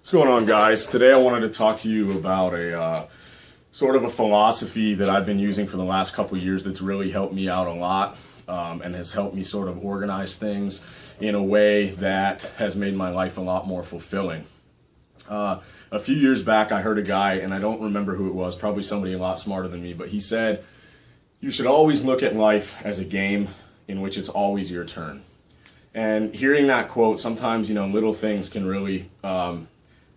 What's going on, guys? Today I wanted to talk to you about a sort of a philosophy that I've been using for the last couple years that's really helped me out a lot and has helped me sort of organize things in a way that has made my life a lot more fulfilling. A few years back I heard a guy, and I don't remember who it was, probably somebody a lot smarter than me, but he said, you should always look at life as a game in which it's always your turn. And hearing that quote, sometimes, little things can really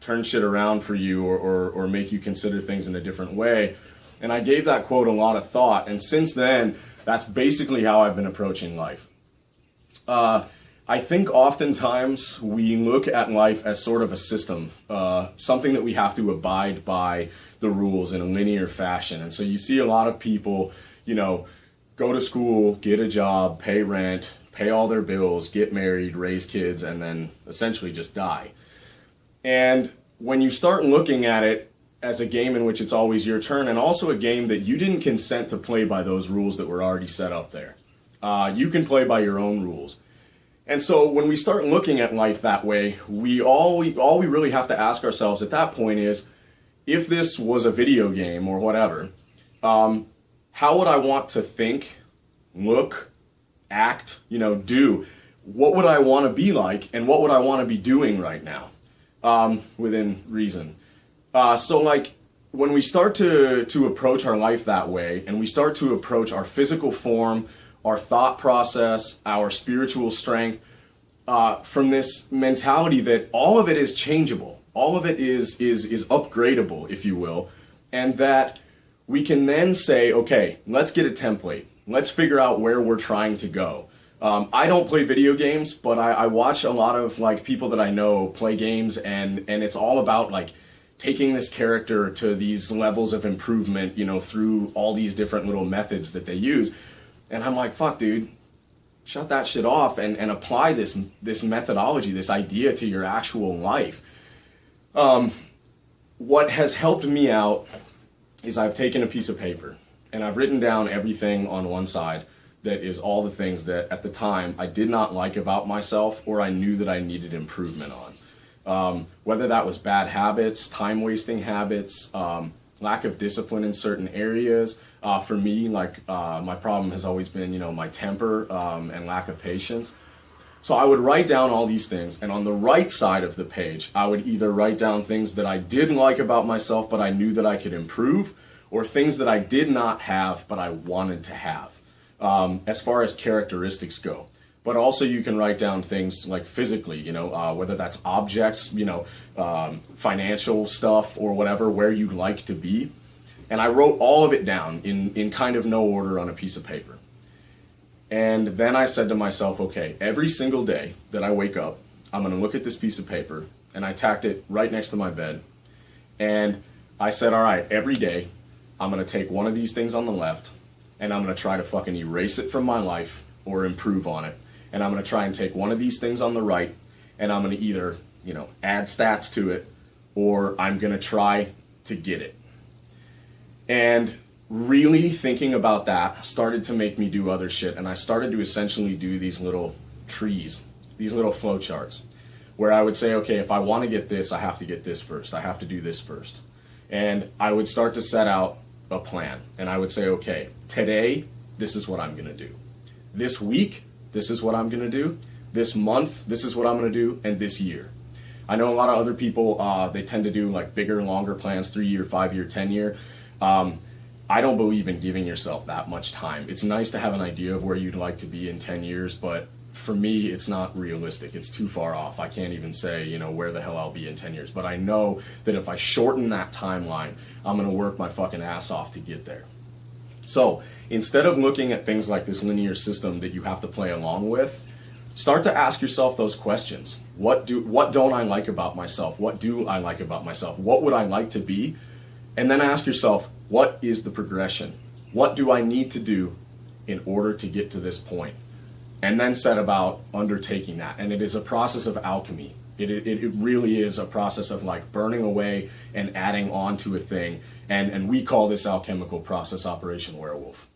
turn shit around for you or make you consider things in a different way. And I gave that quote a lot of thought, and since then, that's basically how I've been approaching life. I think oftentimes we look at life as sort of a system, something that we have to abide by the rules in a linear fashion. And so you see a lot of people, go to school, get a job, pay rent, pay all their bills, get married, raise kids, and then essentially just die. And when you start looking at it as a game in which it's always your turn, and also a game that you didn't consent to play by those rules that were already set up there, you can play by your own rules. And so when we start looking at life that way, all we really have to ask ourselves at that point is, if this was a video game or whatever, how would I want to think, look, act, do? What would I want to be like, and what would I want to be doing right now? Within reason. So when we start to approach our life that way, and we start to approach our physical form, our thought process, our spiritual strength, from this mentality that all of it is changeable, all of it is upgradable, if you will, and that we can then say, okay, let's get a template. Let's figure out where we're trying to go. I don't play video games, but I watch a lot of people that I know play games, and it's all about taking this character to these levels of improvement, through all these different little methods that they use. And I'm like, fuck, dude, shut that shit off and apply this methodology, this idea to your actual life. What has helped me out is I've taken a piece of paper and I've written down everything on one side that is all the things that at the time I did not like about myself or I knew that I needed improvement on. Whether that was bad habits, time-wasting habits, lack of discipline in certain areas. For me, my problem has always been, my temper and lack of patience. So I would write down all these things, and on the right side of the page, I would either write down things that I did like about myself but I knew that I could improve, or things that I did not have but I wanted to have. As far as characteristics go. But also you can write down things like physically, whether that's objects, financial stuff or whatever, where you'd like to be. And I wrote all of it down in kind of no order on a piece of paper. And then I said to myself, okay, every single day that I wake up, I'm going to look at this piece of paper, and I tacked it right next to my bed. And I said, all right, every day I'm going to take one of these things on the left, and I'm going to try to fucking erase it from my life or improve on it. And I'm going to try and take one of these things on the right, and I'm going to either, add stats to it, or I'm going to try to get it. And really thinking about that started to make me do other shit, and I started to essentially do these little trees, these little flow charts, where I would say, okay, if I want to get this, I have to get this first. I have to do this first. And I would start to set out a plan, and I would say, okay, today, this is what I'm going to do. This week, this is what I'm going to do. This month, this is what I'm going to do, and this year. I know a lot of other people, they tend to do bigger, longer plans, 3-year, 5-year, 10-year. I don't believe in giving yourself that much time. It's nice to have an idea of where you'd like to be in 10 years, but for me, it's not realistic. It's too far off. I can't even say, where the hell I'll be in 10 years. But I know that if I shorten that timeline, I'm going to work my fucking ass off to get there. So instead of looking at things like this linear system that you have to play along with, start to ask yourself those questions. What don't I like about myself? What do I like about myself? What would I like to be? And then ask yourself, what is the progression? What do I need to do in order to get to this point? And then set about undertaking that. And it is a process of alchemy. It really is a process of burning away and adding on to a thing. And we call this alchemical process Operation Werewolf.